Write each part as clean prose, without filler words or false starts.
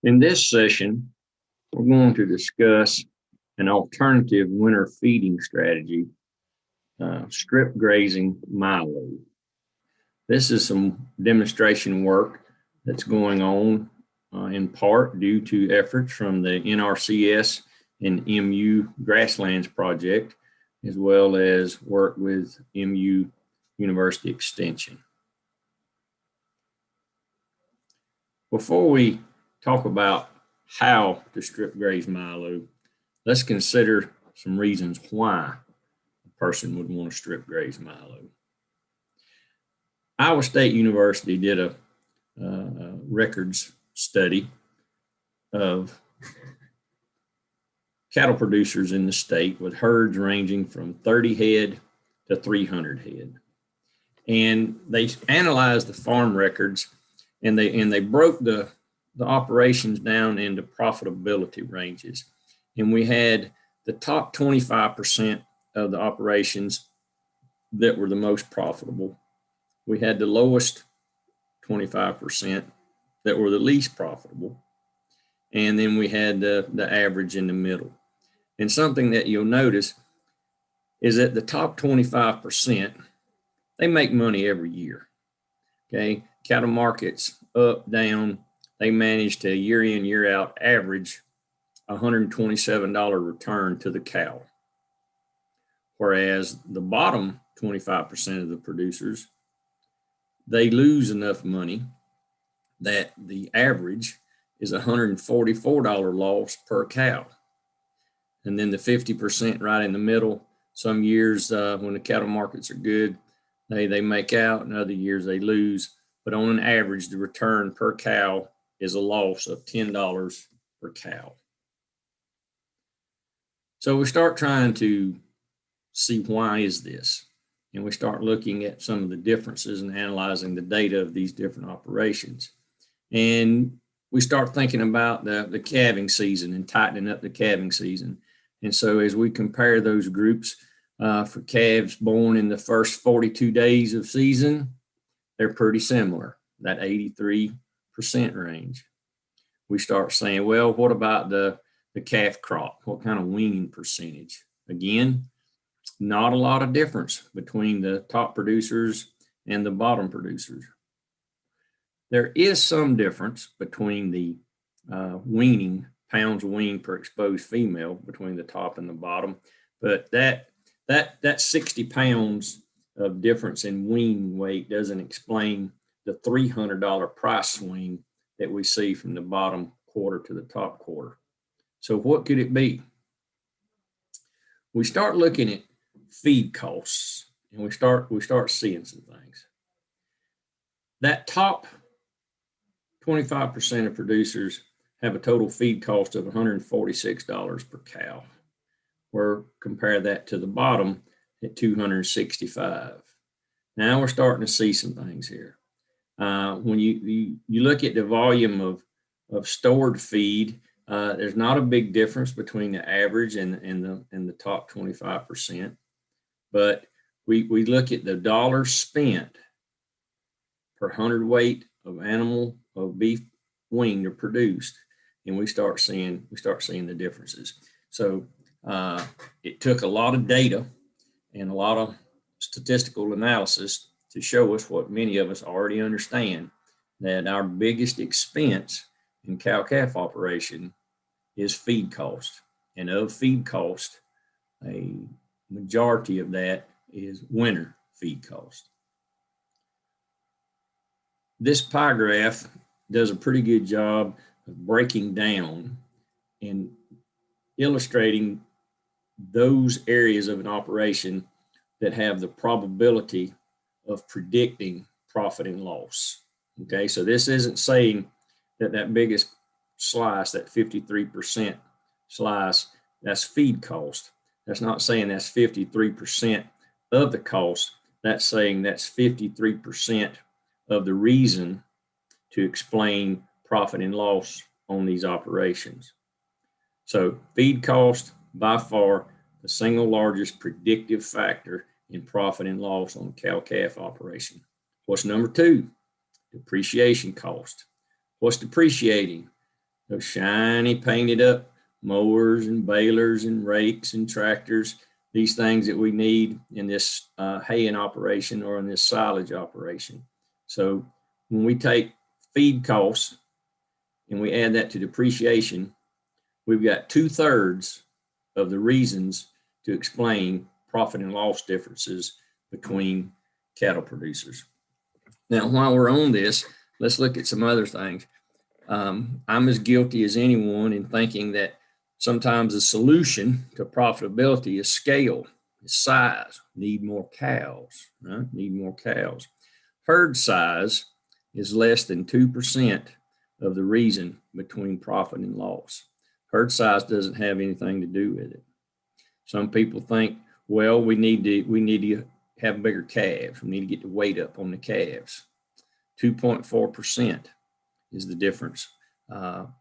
In this session, we're going to discuss an alternative winter feeding strategy, strip grazing Milo. This is some demonstration work that's going on in part due to efforts from the NRCS and MU Grasslands Project, as well as work with MU University Extension. Before we talk about how to strip graze Milo, let's consider some reasons why a person would want to strip graze Milo. Iowa State University did a records study of cattle producers in the state with herds ranging from 30 head to 300 head. And they analyzed the farm records and they broke the operations down into profitability ranges. And we had the top 25% of the operations that were the most profitable. We had the lowest 25% that were the least profitable. And then we had the average in the middle. And something that you'll notice is that the top 25%, they make money every year. Okay, cattle markets up, down, they manage to year in, year out average $127 return to the cow. Whereas the bottom 25% of the producers, they lose enough money that the average is $144 loss per cow. And then the 50% right in the middle, some years when the cattle markets are good, they make out, and other years they lose. But on an average, the return per cow is a loss of $10 per cow. So we start trying to see why is this, and we start looking at some of the differences and analyzing the data of these different operations. And we start thinking about the calving season and tightening up the calving season. And so as we compare those groups for calves born in the first 42 days of season, they're pretty similar, that 83% range. We start saying, well, what about the calf crop? What kind of weaning percentage? Again, not a lot of difference between the top producers and the bottom producers. There is some difference between the weaning, pounds weaned per exposed female between the top and the bottom, but that 60 pounds of difference in wean weight doesn't explain the $300 price swing that we see from the bottom quarter to the top quarter. So what could it be? We start looking at feed costs, and we start seeing some things. That top 25% of producers have a total feed cost of $146 per cow. Or compare that to the bottom at $265. Now we're starting to see some things here. When you look at the volume of stored feed, there's not a big difference between the average and the top 25%. But we look at the dollars spent per hundredweight of beef weaned or produced, and we start seeing the differences. So it took a lot of data and a lot of statistical analysis to show us what many of us already understand, that our biggest expense in cow-calf operation is feed cost. And of feed cost, a majority of that is winter feed cost. This pie graph does a pretty good job of breaking down and illustrating those areas of an operation that have the probability of predicting profit and loss. Okay, so this isn't saying that biggest slice, that 53% slice, that's feed cost. That's not saying that's 53% of the cost. That's saying that's 53% of the reason to explain profit and loss on these operations. So feed cost, by far, the single largest predictive factor in profit and loss on cow-calf operation. What's number two? Depreciation cost. What's depreciating? those shiny painted up mowers and balers and rakes and tractors, these things that we need in this haying operation or in this silage operation. So when we take feed costs and we add that to depreciation, we've got 2/3 of the reasons to explain profit and loss differences between cattle producers. Now, while we're on this, let's look at some other things. I'm as guilty as anyone in thinking that sometimes the solution to profitability is scale, is size. Need more cows, right? Need more cows. Herd size is less than 2% of the reason between profit and loss. Herd size doesn't have anything to do with it. Some people think, well, we need to have bigger calves. We need to get the weight up on the calves. 2.4% is the difference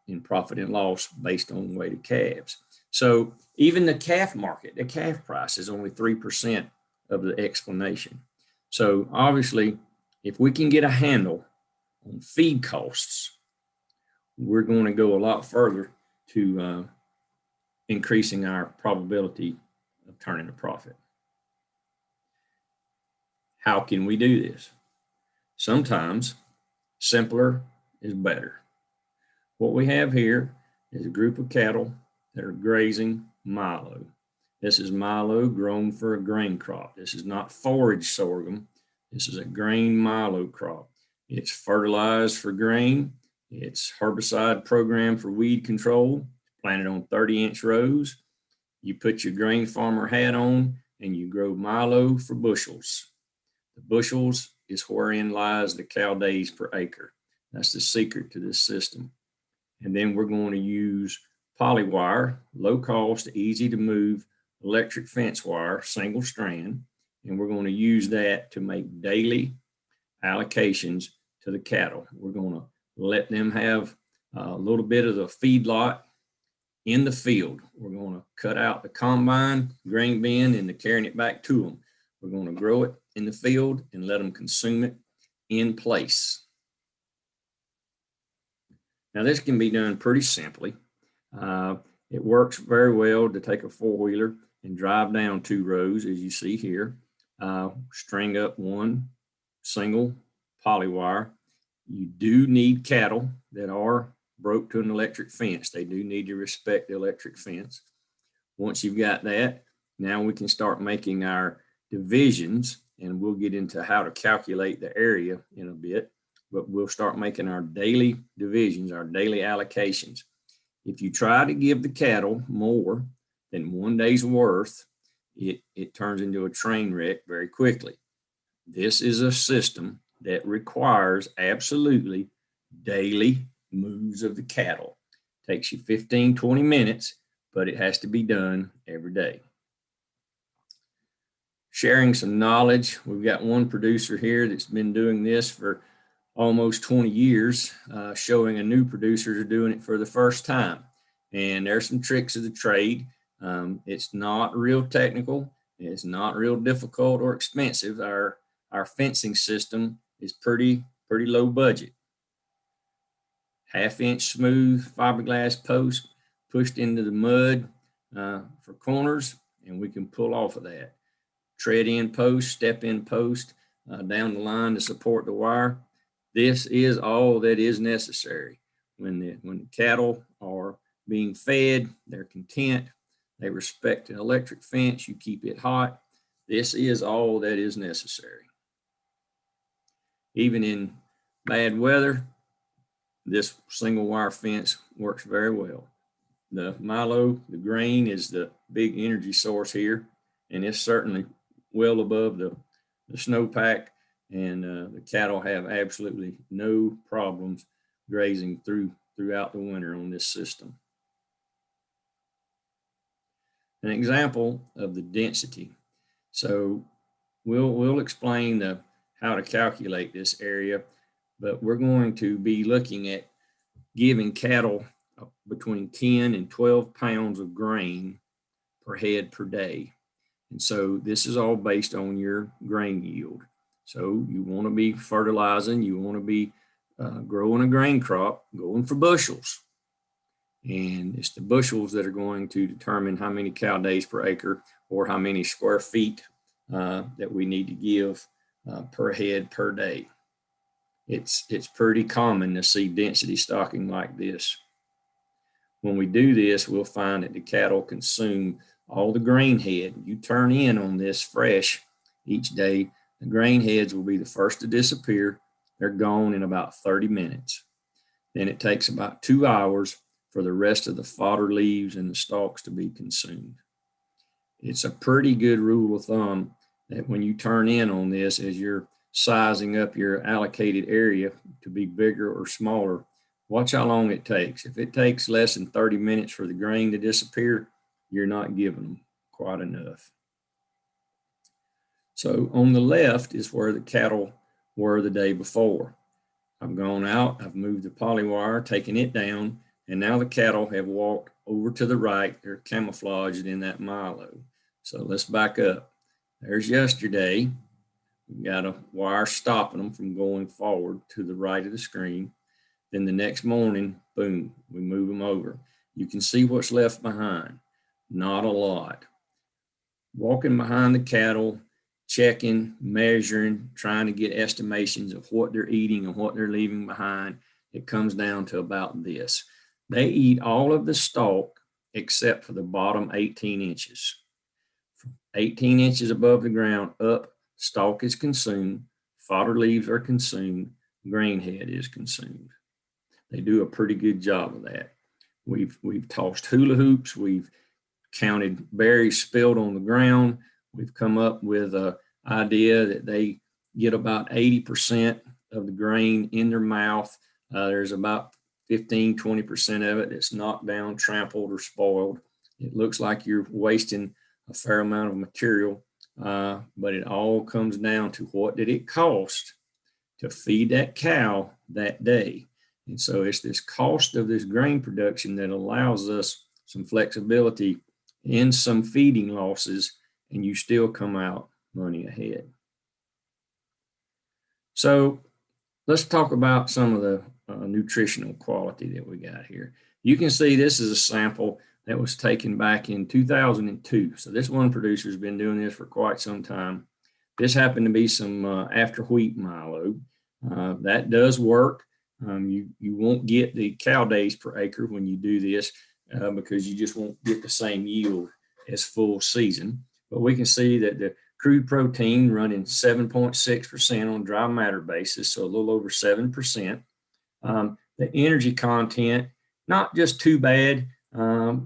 in profit and loss based on weight of calves. So even the calf market, the calf price is only 3% of the explanation. So obviously, if we can get a handle on feed costs, we're going to go a lot further to increasing our probability of turning a profit. How can we do this? Sometimes simpler is better. What we have here is a group of cattle that are grazing milo. This is milo grown for a grain crop. This is not forage sorghum. This is a grain milo crop. It's fertilized for grain. It's herbicide program for weed control, planted on 30-inch rows. You put your grain farmer hat on and you grow milo for bushels. The bushels is wherein lies the cow days per acre. That's the secret to this system. And then we're going to use polywire, low cost, easy to move electric fence wire, single strand, and we're going to use that to make daily allocations to the cattle. We're going to let them have a little bit of the feedlot in the field. We're going to cut out the combine, grain bin, and carrying it back to them. We're going to grow it in the field and let them consume it in place. Now, this can be done pretty simply. It works very well to take a four-wheeler and drive down 2 rows, as you see here. String up one single polywire. You do need cattle that are broke to an electric fence. They do need to respect the electric fence. Once you've got that, now we can start making our divisions, and we'll get into how to calculate the area in a bit. But we'll start making our daily divisions, our daily allocations. If you try to give the cattle more than 1 day's worth, it turns into a train wreck very quickly. This is a system that requires absolutely daily moves of the cattle. It takes you 15, 20 minutes, but it has to be done every day. Sharing some knowledge. We've got one producer here that's been doing this for almost 20 years, showing a new producer to doing it for the first time. And there's some tricks of the trade. It's not real technical. It's not real difficult or expensive. Our fencing system is pretty low budget. 1/2-inch smooth fiberglass post pushed into the mud for corners, and we can pull off of that. Tread in post, step in post down the line to support the wire. This is all that is necessary. When the cattle are being fed, they're content, they respect the electric fence, you keep it hot. This is all that is necessary. Even in bad weather, this single wire fence works very well. The milo, the grain, is the big energy source here, and it's certainly well above the snowpack. And the cattle have absolutely no problems grazing throughout the winter on this system. An example of the density. So we'll explain how to calculate this area, but we're going to be looking at giving cattle between 10 and 12 pounds of grain per head per day. And so this is all based on your grain yield. So you want to be fertilizing, you want to be growing a grain crop, going for bushels. And it's the bushels that are going to determine how many cow days per acre or how many square feet that we need to give per head per day. It's pretty common to see density stocking like this. When we do this, we'll find that the cattle consume all the grain head. You turn in on this fresh each day, the grain heads will be the first to disappear. They're gone in about 30 minutes. Then it takes about 2 hours for the rest of the fodder leaves and the stalks to be consumed. It's a pretty good rule of thumb that when you turn in on this, as you're sizing up your allocated area to be bigger or smaller, watch how long it takes. If it takes less than 30 minutes for the grain to disappear, you're not giving them quite enough. So on the left is where the cattle were the day before. I've gone out, I've moved the poly wire, taken it down, and now the cattle have walked over to the right. They're camouflaged in that Milo. So let's back up. There's yesterday. We've got a wire stopping them from going forward to the right of the screen. Then the next morning, boom, we move them over. You can see what's left behind. Not a lot. Walking behind the cattle, checking, measuring, trying to get estimations of what they're eating and what they're leaving behind, it comes down to about this. They eat all of the stalk except for the bottom 18 inches. From 18 inches above the ground up, stalk is consumed, fodder leaves are consumed, grain head is consumed. They do a pretty good job of that. We've tossed hula hoops, we've counted berries spilled on the ground. We've come up with an idea that they get about 80% of the grain in their mouth. There's about 15-20% of it that's knocked down, trampled, or spoiled. It looks like you're wasting a fair amount of material, but it all comes down to what did it cost to feed that cow that day. And so it's this cost of this grain production that allows us some flexibility in some feeding losses, and you still come out money ahead. So let's talk about some of the nutritional quality that we got here. You can see this is a sample that was taken back in 2002. So this one producer has been doing this for quite some time. This happened to be some after wheat Milo. That does work. You won't get the cow days per acre when you do this because you just won't get the same yield as full season. But we can see that the crude protein running 7.6% on dry matter basis, so a little over 7%. The energy content, not just too bad.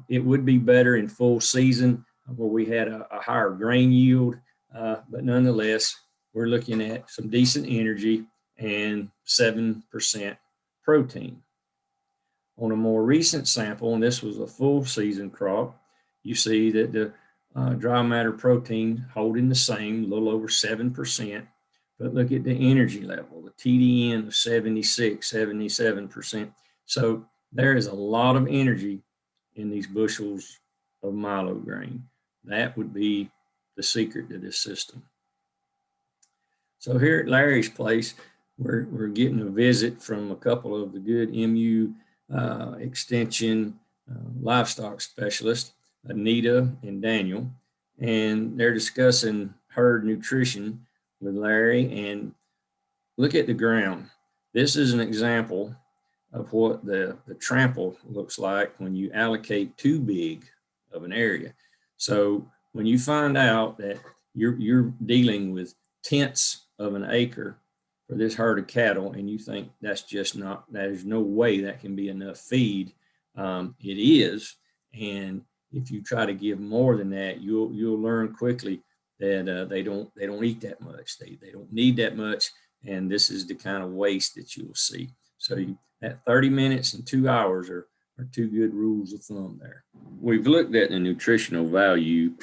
It would be better in full season where we had a higher grain yield, but nonetheless, we're looking at some decent energy and 7% protein. On a more recent sample, and this was a full season crop, you see that the dry matter protein holding the same, a little over 7%, but look at the energy level, the TDN of 76, 77%. So there is a lot of energy in these bushels of Milo grain. That would be the secret to this system. So here at Larry's place, we're getting a visit from a couple of the good MU extension livestock specialists, Anita and Daniel, and they're discussing herd nutrition with Larry. And look at the ground. This is an example of what the trample looks like when you allocate too big of an area. So when you find out that you're dealing with tenths of an acre for this herd of cattle, and you think that's just not, there's no way that can be enough feed. It is, and if you try to give more than that, you'll learn quickly that they don't eat that much. They don't need that much, and this is the kind of waste that you'll see. So at 30 minutes and 2 hours are two good rules of thumb there. We've looked at the nutritional value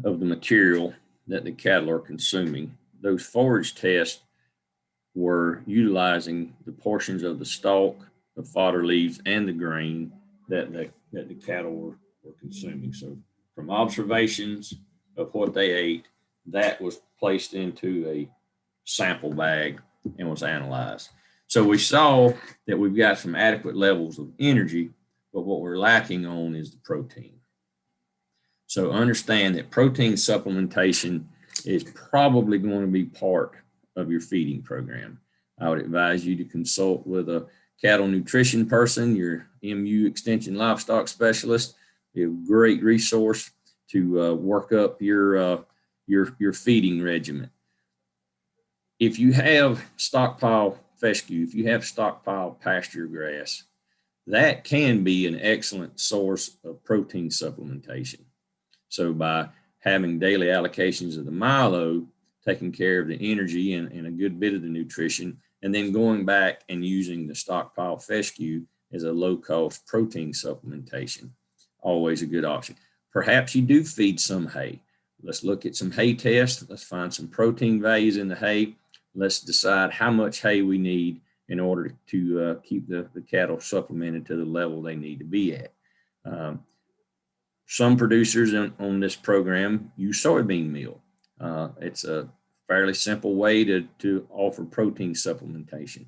of the material that the cattle are consuming. Those forage tests were utilizing the portions of the stalk, the fodder leaves, and the grain that the cattle were consuming. So from observations of what they ate, that was placed into a sample bag and was analyzed. So we saw that we've got some adequate levels of energy, but what we're lacking on is the protein. So understand that protein supplementation is probably going to be part of your feeding program. I would advise you to consult with a cattle nutrition person, your MU Extension livestock specialist. Be a great resource to work up your feeding regimen. If you have stockpile fescue, if you have stockpile pasture grass, that can be an excellent source of protein supplementation. So by having daily allocations of the Milo, taking care of the energy and a good bit of the nutrition, and then going back and using the stockpile fescue as a low-cost protein supplementation, always a good option. Perhaps you do feed some hay. Let's look at some hay tests. Let's find some protein values in the hay. Let's decide how much hay we need in order to keep the cattle supplemented to the level they need to be at. Some producers on this program use soybean meal. It's a fairly simple way to offer protein supplementation.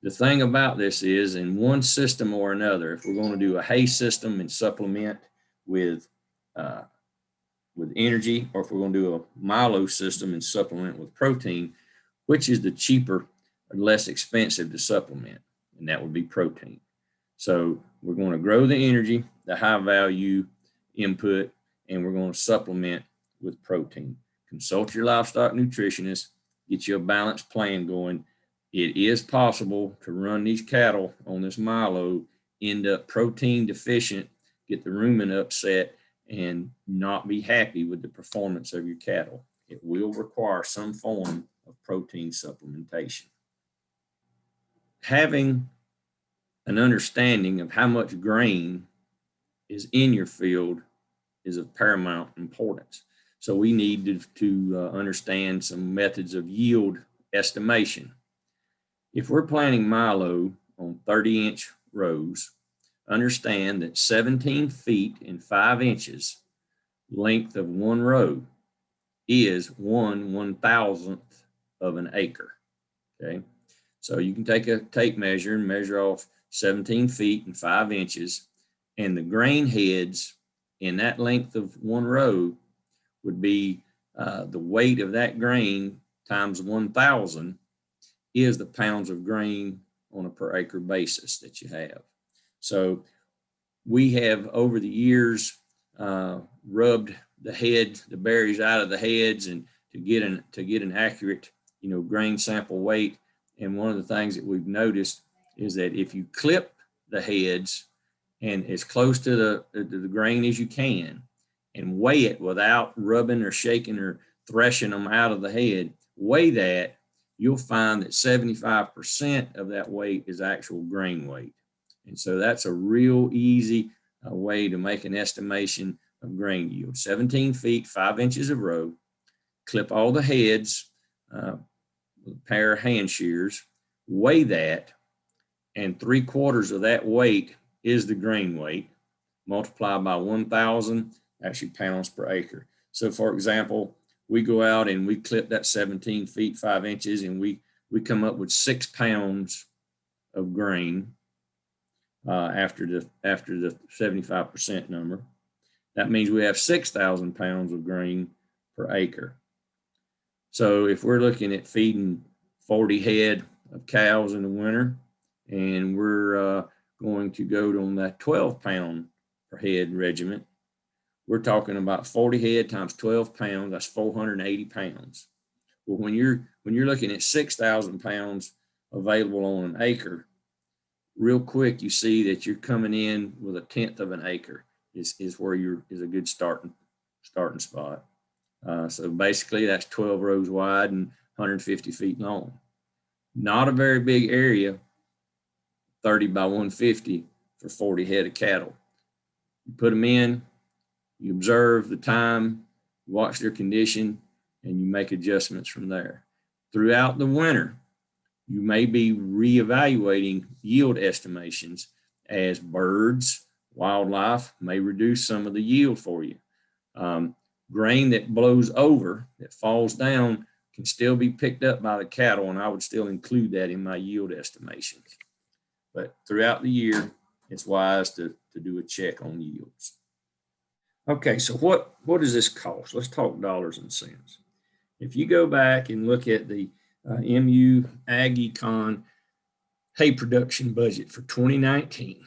The thing about this is, in one system or another, if we're going to do a hay system and supplement with energy, or if we're going to do a Milo system and supplement with protein, which is the cheaper or less expensive to supplement? And that would be protein. So we're going to grow the energy, the high value input, and we're going to supplement with protein. Consult your livestock nutritionist, get you a balanced plan going. It is possible to run these cattle on this Milo, end up protein deficient, get the rumen upset, and not be happy with the performance of your cattle. It will require some form of protein supplementation. Having an understanding of how much grain is in your field is of paramount importance. So we need to understand some methods of yield estimation. If we're planting Milo on 30-inch rows, understand that 17 feet and 5 inches length of one row is 1/1000th of an acre. Okay, so you can take a tape measure and measure off 17 feet and 5 inches, and the grain heads in that length of one row would be the weight of that grain times 1,000 is the pounds of grain on a per acre basis that you have. So we have over the years rubbed the berries out of the heads and to get an accurate, grain sample weight. And one of the things that we've noticed is that if you clip the heads and as close to the grain as you can and weigh it without rubbing or shaking or threshing them out of the head, weigh that, you'll find that 75% of that weight is actual grain weight. And so that's a real easy way to make an estimation of grain yield. 17 feet, 5 inches of row, clip all the heads with a pair of hand shears, weigh that, and 3/4 of that weight is the grain weight, multiplied by 1,000, actually pounds per acre. So for example, we go out and we clip that 17 feet, 5 inches, and we come up with 6 pounds of grain after the 75% number. That means we have 6,000 pounds of grain per acre. So if we're looking at feeding 40 head of cows in the winter, and we're going to go on that 12 pound per head regiment, we're talking about 40 head times 12 pounds, that's 480 pounds. Well, when you're looking at 6,000 pounds available on an acre, real quick you see that you're coming in with 1/10 of an acre is where is a good starting spot. So basically that's 12 rows wide and 150 feet long. Not a very big area, 30 by 150 for 40 head of cattle. You put them in, you observe the time, watch their condition, and you make adjustments from there. Throughout the winter, you may be reevaluating yield estimations as birds, wildlife may reduce some of the yield for you. Grain that blows over, that falls down, can still be picked up by the cattle, and I would still include that in my yield estimations. But throughout the year, it's wise to do a check on yields. Okay, so what does this cost? Let's talk dollars and cents. If you go back and look at the MU Ag Econ hay production budget for 2019,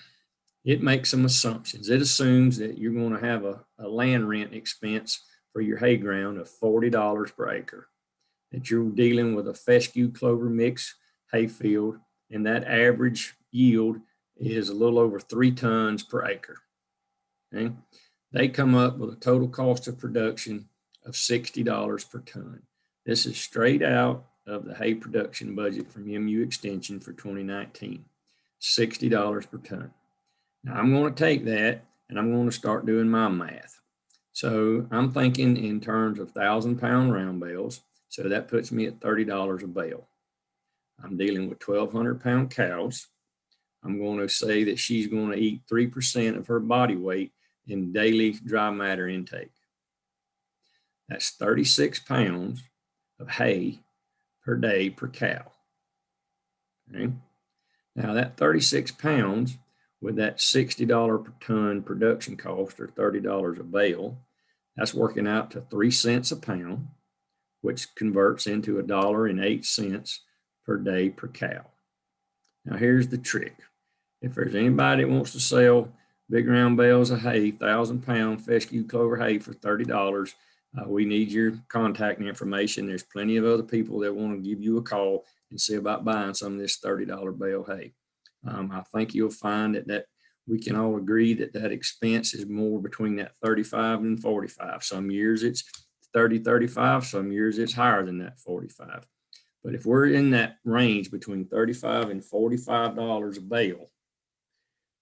it makes some assumptions. It assumes that you're going to have a land rent expense for your hay ground of $40 per acre, that you're dealing with a fescue clover mix hay field, and that average yield is a little over 3 tons per acre. Okay? They come up with a total cost of production of $60 per ton. This is straight out of the hay production budget from MU Extension for 2019, $60 per ton. Now I'm going to take that and I'm going to start doing my math. So I'm thinking in terms of 1,000-pound round bales. So that puts me at $30 a bale. I'm dealing with 1,200-pound cows. I'm going to say that she's going to eat 3% of her body weight in daily dry matter intake. That's 36 pounds of hay per day per cow. Okay? Now that 36 pounds with that $60 per ton production cost, or $30 a bale, that's working out to 3 cents a pound, which converts into $1.08 per day per cow. Now here's the trick. If there's anybody that wants to sell big round bales of hay, 1,000-pound fescue clover hay for $30, we need your contact information. There's plenty of other people that want to give you a call and see about buying some of this $30 bale hay. I think you'll find that we can all agree that expense is more between that 35 and 45. Some years it's 30, 35. Some years it's higher than that 45. But if we're in that range between $35 and $45 a bale,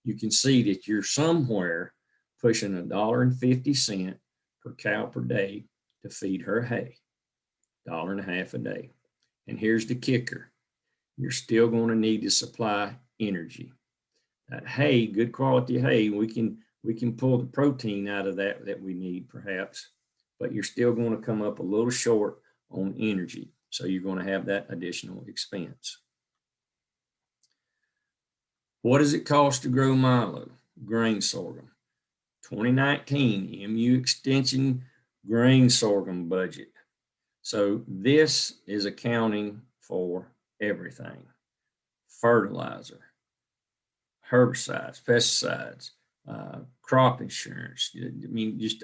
you can see that you're somewhere pushing $1.50 per cow per day to feed her hay, $1.50 a day. And here's the kicker. You're still going to need to supply energy. That hay, good quality hay, we can pull the protein out of that we need perhaps, but you're still going to come up a little short on energy. So you're going to have that additional expense. What does it cost to grow milo, grain sorghum? 2019 MU Extension grain sorghum budget. So this is accounting for everything: fertilizer, herbicides, pesticides, crop insurance. I mean, just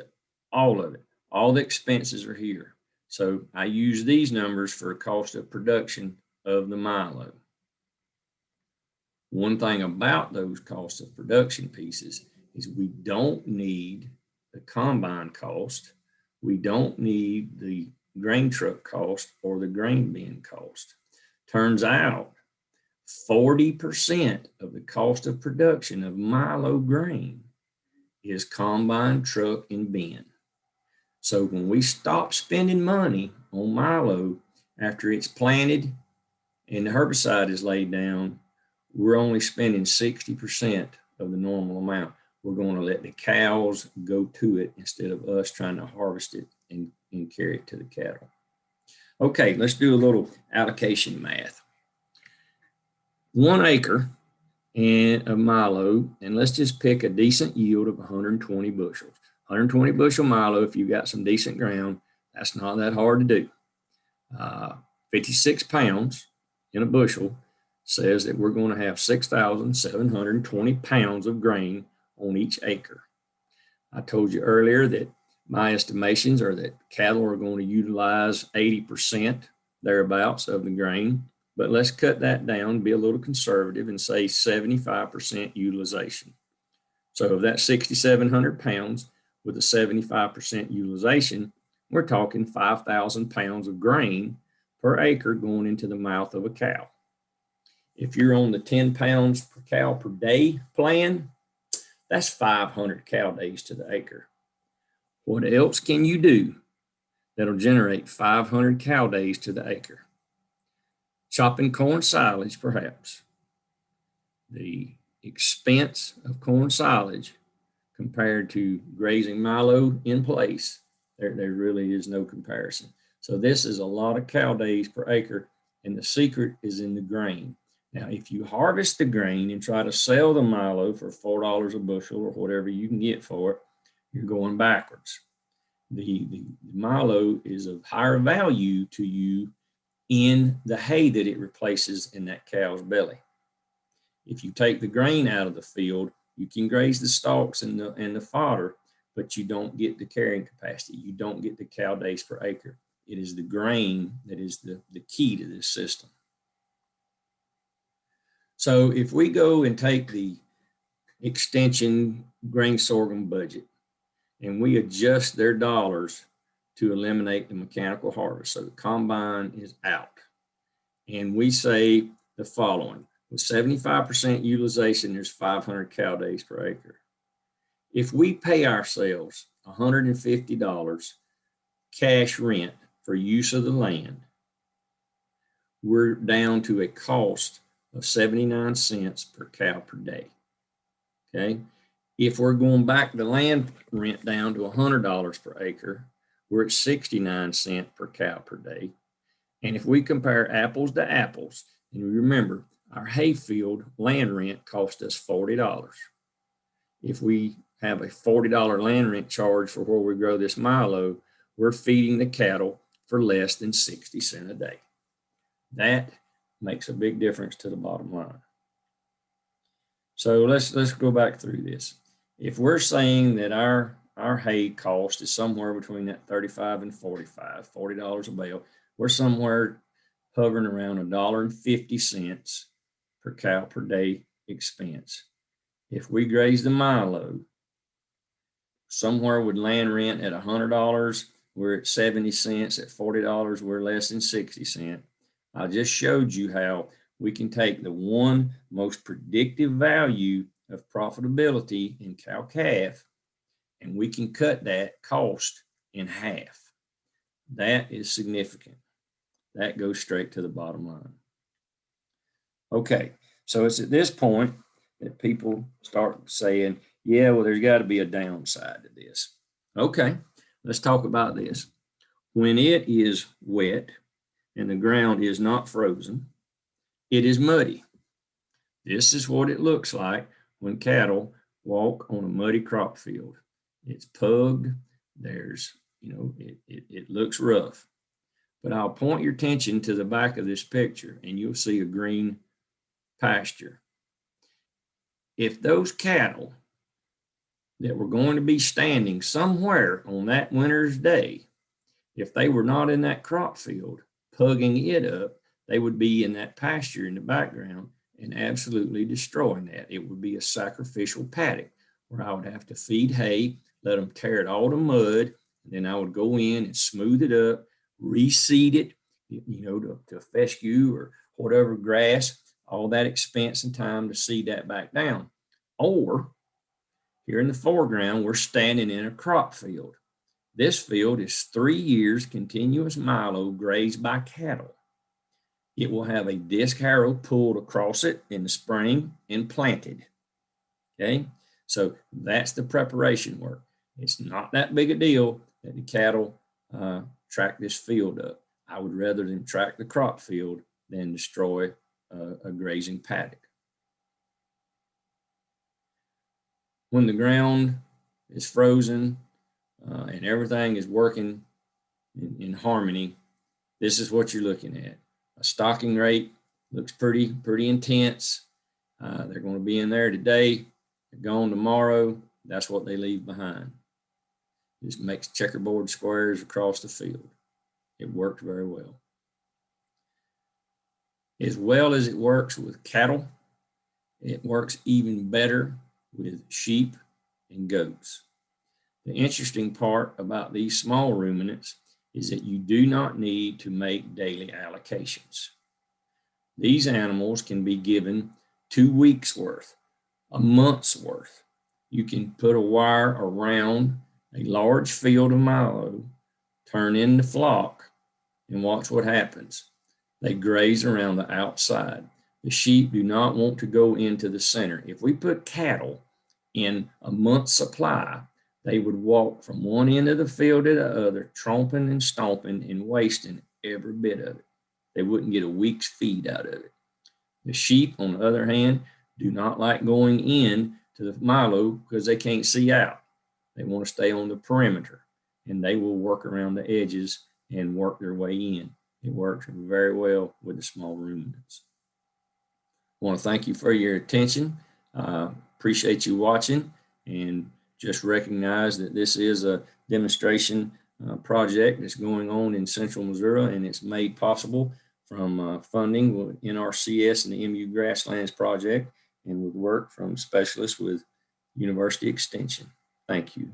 all of it. All the expenses are here. So I use these numbers for a cost of production of the milo. One thing about those cost of production pieces is we don't need the combine cost. We don't need the grain truck cost or the grain bin cost. Turns out 40% of the cost of production of milo grain is combine, truck, and bin. So when we stop spending money on milo after it's planted and the herbicide is laid down, we're only spending 60% of the normal amount. We're going to let the cows go to it instead of us trying to harvest it and carry it to the cattle. Okay, let's do a little allocation math. 1 acre of milo, and let's just pick a decent yield of 120 bushels. 120 bushel milo, if you've got some decent ground, that's not that hard to do. 56 pounds in a bushel says that we're going to have 6,720 pounds of grain on each acre. I told you earlier that my estimations are that cattle are going to utilize 80% thereabouts of the grain, but let's cut that down, be a little conservative, and say 75% utilization. So of that 6,700 pounds with a 75% utilization, we're talking 5,000 pounds of grain per acre going into the mouth of a cow. If you're on the 10 pounds per cow per day plan, that's 500 cow days to the acre. What else can you do that'll generate 500 cow days to the acre? Chopping corn silage, perhaps. The expense of corn silage compared to grazing milo in place, there really is no comparison. So this is a lot of cow days per acre, and the secret is in the grain. Now, if you harvest the grain and try to sell the milo for $4 a bushel or whatever you can get for it, you're going backwards. The milo is of higher value to you in the hay that it replaces in that cow's belly. If you take the grain out of the field, you can graze the stalks and the fodder, but you don't get the carrying capacity. You don't get the cow days per acre. It is the grain that is the key to this system. So if we go and take the extension grain sorghum budget and we adjust their dollars to eliminate the mechanical harvest, so the combine is out, and we say the following: with 75% utilization, there's 500 cow days per acre. If we pay ourselves $150 cash rent for use of the land, we're down to a cost of 79 cents per cow per day. Okay. If we're going back the land rent down to $100 per acre, we're at 69 cents per cow per day. And if we compare apples to apples, and remember, our hayfield land rent cost us $40. If we have a $40 land rent charge for where we grow this milo, we're feeding the cattle for less than 60 cents a day. That makes a big difference to the bottom line. So let's go back through this. If we're saying that our hay cost is somewhere between that 35 and 45, $40 a bale, we're somewhere hovering around $1.50 per cow per day expense. If we graze the milo, somewhere with land rent at $100, we're at 70 cents. At $40, we're less than 60 cents. I just showed you how we can take the one most predictive value of profitability in cow-calf, and we can cut that cost in half. That is significant. That goes straight to the bottom line. Okay, so it's at this point that people start saying, yeah, well, there's got to be a downside to this. Okay, let's talk about this. When it is wet and the ground is not frozen, it is muddy. This is what it looks like when cattle walk on a muddy crop field. It's pugged. There's, it looks rough. But I'll point your attention to the back of this picture and you'll see a green pasture. If those cattle that were going to be standing somewhere on that winter's day, if they were not in that crop field pugging it up, they would be in that pasture in the background and absolutely destroying that. It would be a sacrificial paddock where I would have to feed hay, let them tear it all to mud, and then I would go in and smooth it up, reseed it, to fescue or whatever grass, all that expense and time to seed that back down. Or here in the foreground, we're standing in a crop field. This field is 3 years continuous milo grazed by cattle. It will have a disc harrow pulled across it in the spring and planted. Okay, so that's the preparation work. It's not that big a deal that the cattle track this field up. I would rather them track the crop field than destroy a grazing paddock. When the ground is frozen and everything is working in harmony, this is what you're looking at. A stocking rate looks pretty intense. They're going to be in there today. They're gone tomorrow. That's what they leave behind. Just makes checkerboard squares across the field. It worked very well. As well as it works with cattle, it works even better with sheep and goats. The interesting part about these small ruminants is that you do not need to make daily allocations. These animals can be given 2 weeks worth, a month's worth. You can put a wire around a large field of milo, turn in the flock, and watch what happens. They graze around the outside. The sheep do not want to go into the center. If we put cattle in a month's supply, they would walk from one end of the field to the other, tromping and stomping and wasting every bit of it. They wouldn't get a week's feed out of it. The sheep, on the other hand, do not like going in to the Milo because they can't see out. They want to stay on the perimeter, and they will work around the edges and work their way in. It works very well with the small ruminants. I want to thank you for your attention. Appreciate you watching, and just recognize that this is a demonstration project that's going on in Central Missouri, and it's made possible from funding with NRCS and the MU Grasslands Project, and with work from specialists with University Extension. Thank you.